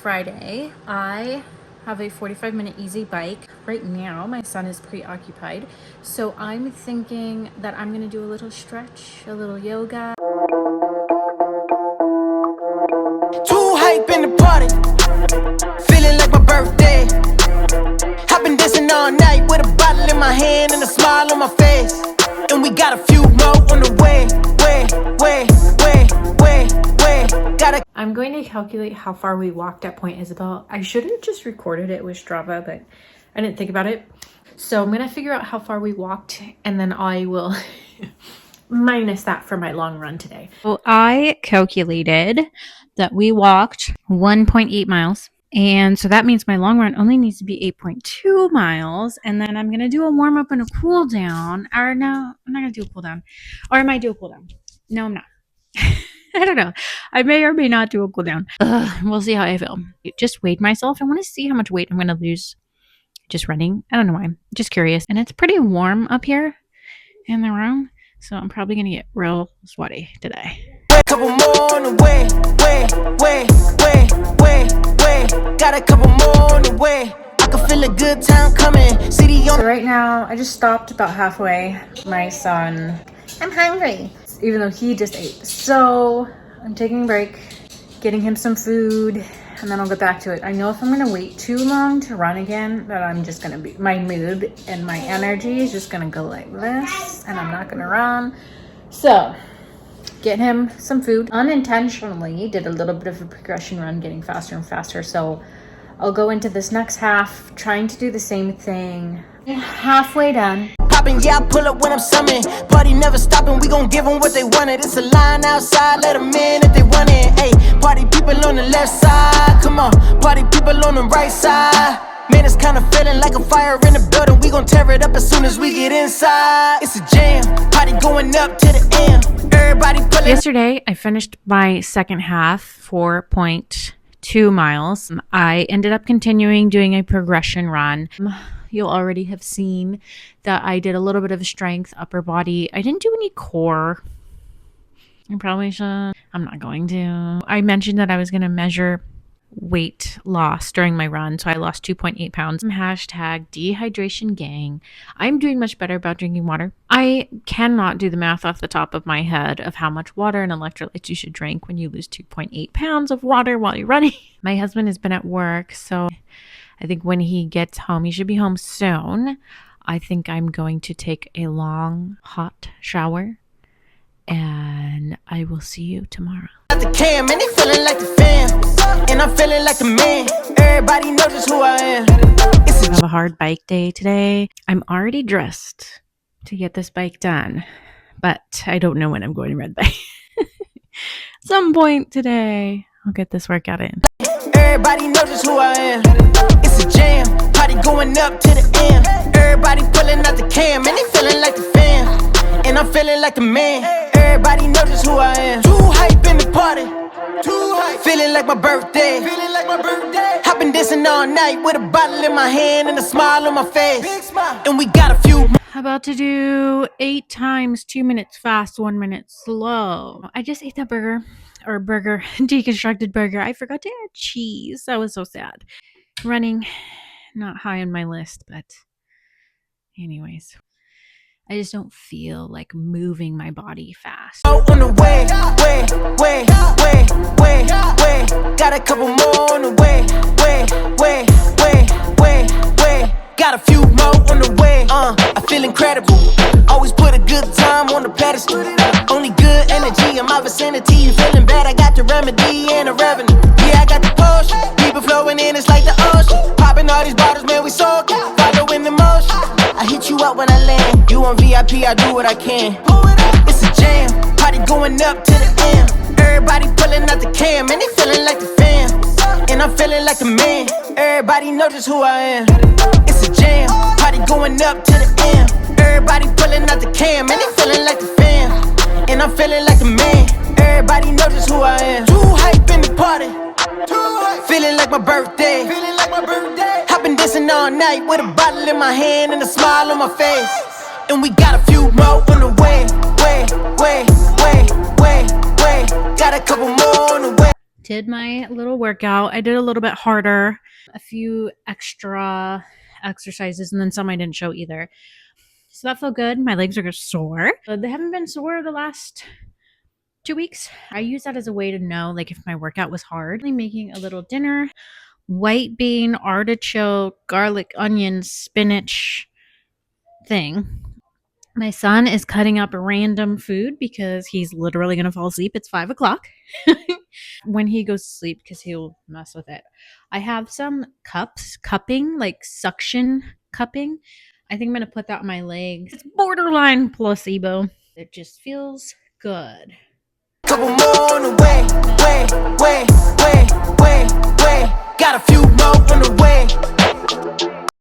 Friday. I have a 45-minute easy bike. Right now, my son is preoccupied. So I'm thinking that I'm gonna do a little stretch, a little yoga. Too hype in the party, feeling like my birthday. I've been dancing all night with a bottle in my hand and a smile on my face. And we got a few more on the way. I'm going to calculate how far we walked at Point Isabel. I should have just recorded it with Strava, but I didn't think about it. So I'm gonna figure out how far we walked, and then I will minus that for my long run today. So I calculated that we walked 1.8 miles. And so that means my long run only needs to be 8.2 miles. And then I'm going to do a warm up and a cool down. Or no, I'm not going to do a cool down. Or I might do a cool down. No, I'm not. I don't know. I may or may not do a cool down. We'll see how I feel. Just weighed myself. I want to see how much weight I'm going to lose just running. I don't know why. I'm just curious. And it's pretty warm up here in the room. So I'm probably going to get real sweaty today. Couple more on the way. Got a couple more on the way. I can feel a good time coming. City on. So right now, I just stopped about halfway. My son, I'm hungry, even though he just ate. So I'm taking a break, getting him some food, and then I'll get back to it. I know if I'm gonna wait too long to run again, that I'm just gonna be, my mood and my energy is just gonna go like this, and I'm not gonna run. So get him some food. Unintentionally did a little bit of a progression run, getting faster and faster. So I'll go into this next half trying to do the same thing. Halfway done. Popping, yeah, I pull up when I'm summoned. Party never stopping, we gon' give them what they wanted. It's a line outside, let them in if they want it. Hey, party people on the left side, come on. Party people on the right side. Man, it's kinda feeling like a fire in the building. We gon' tear it up as soon as we get inside. It's a jam, party going up to the end. Everybody pulling. Yesterday, I finished my second half, 4.2 miles. I ended up continuing doing a progression run. You'll already have seen that I did a little bit of strength, upper body. I didn't do any core. I probably should. I'm not going to. I mentioned that I was going to measure weight loss during my run, so I lost 2.8 pounds. Hashtag dehydration gang. I'm doing much better about drinking water. I cannot do the math off the top of my head of how much water and electrolytes you should drink when you lose 2.8 pounds of water while you're running. My husband has been at work, so I think when he gets home, he should be home soon. I think I'm going to take a long hot shower, and I will see you tomorrow. The cam, and they feeling like the fam, and I'm feeling like the man. Everybody knows just who I am. I have a hard bike day today. I'm already dressed to get this bike done, but I don't know when I'm going to ride bike. Some point today, I'll get this workout in. Everybody knows just who I am. It's a jam, party going up to the end. Everybody pulling out the cam, and they feeling like the fam, and I'm feeling like the man. Everybody knows just who I am. Too hype in the party, too hype. Feeling like my birthday, I've been dancing all night with a bottle in my hand and a smile on my face. Big smile. And we got a few. About to do 8 times 2 minutes fast, 1 minute slow. I just ate that deconstructed burger. I forgot to add cheese. That was so sad. Running, not high on my list, but anyways. I just don't feel like moving my body fast. Oh, on the way. Got a couple more on the way. Got a few more on the way. I feel incredible. Always put a good time on the pedestal. Only good energy in my vicinity. You feeling bad? I got the remedy and the revenue. Yeah, I got the potion. People flowing in, it's like the ocean. Popping all these bottles, man, we soaking. Following the motion. I hit you up when I land. You on VIP, I do what I can. It's a jam, party going up to the end. Everybody pulling out the cam, and they feeling like the fam, and I'm feeling like the man. Everybody knows just who I am. It's a jam, party going up to the end. Everybody pulling out the cam, and they feeling like the fam, and I'm feeling like the man. Everybody knows just who I am. Too hype in the party, feeling like my birthday. I've been dancing all night with a bottle in my hand and a smile on my face. And we got a few more on the way. Got a couple more on the way. did my little workout. I did a little bit harder, a few extra exercises, and then some I didn't show either. So that felt good. My legs are sore. They haven't been sore the last 2 weeks. I use that as a way to know like if my workout was hard. Making a little dinner, white bean, artichoke, garlic, onion, spinach thing. My son is cutting up random food because he's literally going to fall asleep. It's 5 o'clock when he goes to sleep because he'll mess with it. I have some cupping, like suction cupping. I think I'm going to put that on my legs. It's borderline placebo. It just feels good. Couple more on the way. Got a few more on the way.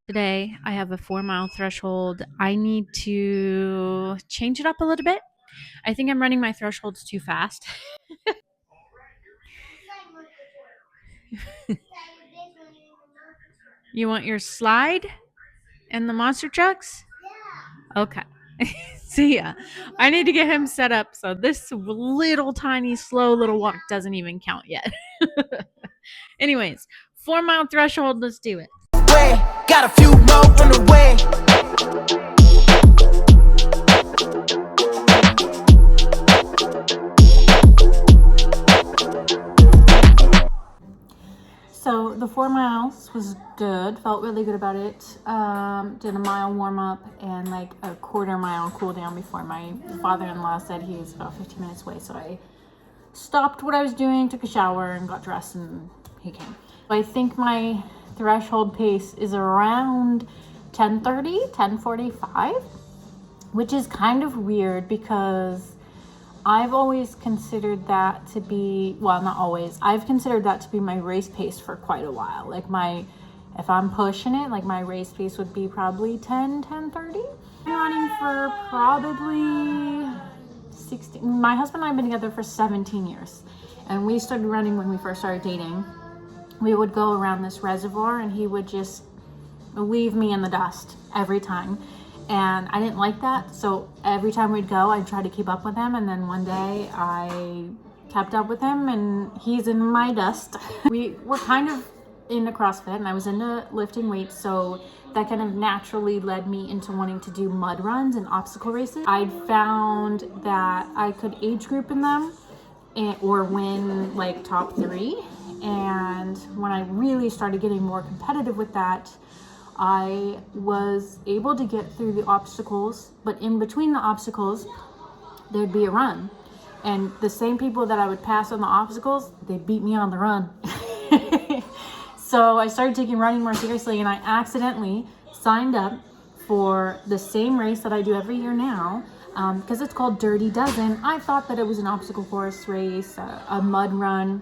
Today, I have a 4-mile threshold. I need to change it up a little bit. I think I'm running my thresholds too fast. You want your slide and the monster trucks? Yeah. Okay. See ya. I need to get him set up so this little tiny slow little walk doesn't even count yet. Anyways, 4-mile threshold. Let's do it. Got a few more on the way. So the 4 miles was good. Felt really good about it. Did a mile warm up and like a quarter mile cool down before my father-in-law said he was about 15 minutes away. So I stopped what I was doing, took a shower, and got dressed, and he came. I think my threshold pace is around 10:30, 10:45, which is kind of weird because I've always considered that to be, well, not always, I've considered that to be my race pace for quite a while. Like if I'm pushing it, like my race pace would be probably 10:30. I'm running for probably 16. My husband and I have been together for 17 years, and we started running when we first started dating. We would go around this reservoir and he would just leave me in the dust every time. And I didn't like that. So every time we'd go, I'd try to keep up with him. And then one day I kept up with him and he's in my dust. We were kind of into CrossFit and I was into lifting weights. So that kind of naturally led me into wanting to do mud runs and obstacle races. I'd found that I could age group in them or win like top 3. And when I really started getting more competitive with that, I was able to get through the obstacles, but in between the obstacles, there'd be a run. And the same people that I would pass on the obstacles, they beat me on the run. So I started taking running more seriously, and I accidentally signed up for the same race that I do every year now, because it's called Dirty Dozen. I thought that it was an obstacle course race, a mud run.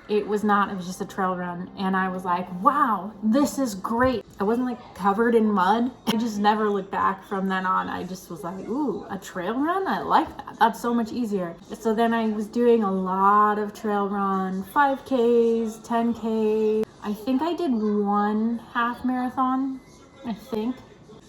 It was not, it was just a trail run. And I was like, wow, this is great. I wasn't like covered in mud. I just never looked back from then on. I just was like, ooh, a trail run? I like that. That's so much easier. So then I was doing a lot of trail run, 5Ks, 10Ks. I think I did 1 half marathon, I think.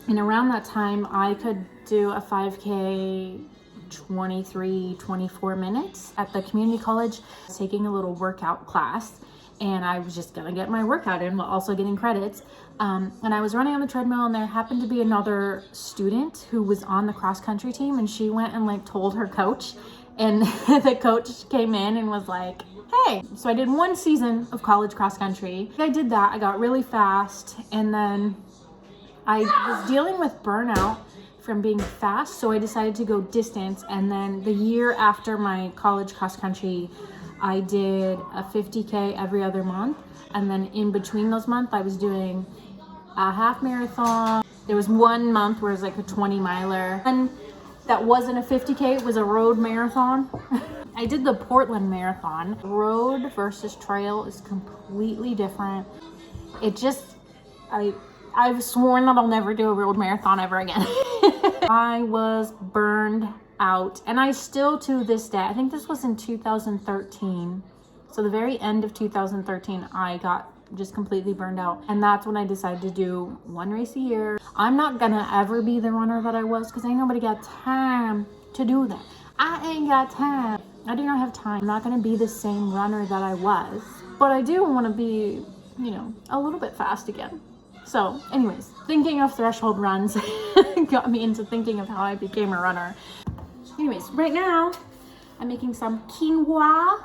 And around that time, I could do a 5K 24 minutes at the community college, taking a little workout class, and I was just gonna get my workout in while also getting credits. And I was running on the treadmill, and there happened to be another student who was on the cross country team, and she went and like told her coach, and the coach came in and was like, hey. So I did 1 season of college cross country. I did that. I got really fast, and then I was dealing with burnout from being fast, so I decided to go distance. And then the year after my college cross country, I did a 50K every other month, and then in between those months I was doing a half marathon. There was 1 month where it was like a 20 miler, and that wasn't a 50K, it was a road marathon. I did the Portland Marathon. Road versus trail is completely different. It just, I've sworn that I'll never do a road marathon ever again. I was burned out, and I still to this day, I think this was in 2013. So the very end of 2013, I got just completely burned out. And that's when I decided to do 1 race a year. I'm not gonna ever be the runner that I was because ain't nobody got time to do that. I ain't got time. I do not have time. I'm not going to be the same runner that I was, but I do want to be, you know, a little bit fast again. So anyways, thinking of threshold runs got me into thinking of how I became a runner. Anyways, right now I'm making some quinoa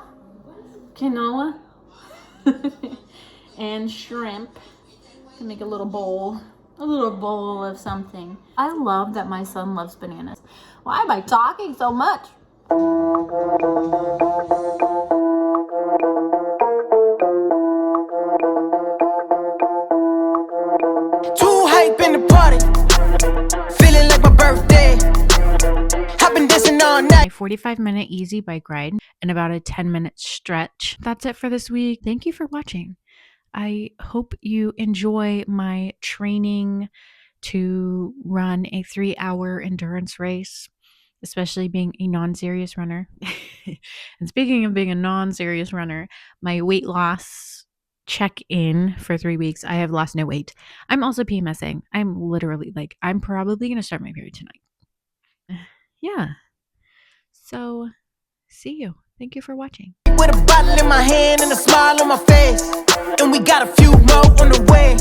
and shrimp to make a little bowl of something. I love that my son loves bananas. Why am I talking so much? Too hype in the party, feeling like my birthday. I've been dancing all night. A 45-minute easy bike ride and about a 10-minute stretch. That's it for this week. Thank you for watching. I hope you enjoy my training to run a 3-hour endurance race, especially being a non-serious runner. And speaking of being a non-serious runner, my weight loss check-in for 3 weeks, I have lost no weight. I'm also PMSing. I'm literally like, I'm probably going to start my period tonight. Yeah. So, see you. Thank you for watching. With a bottle in my hand and a smile on my face, and we got a few more on the way.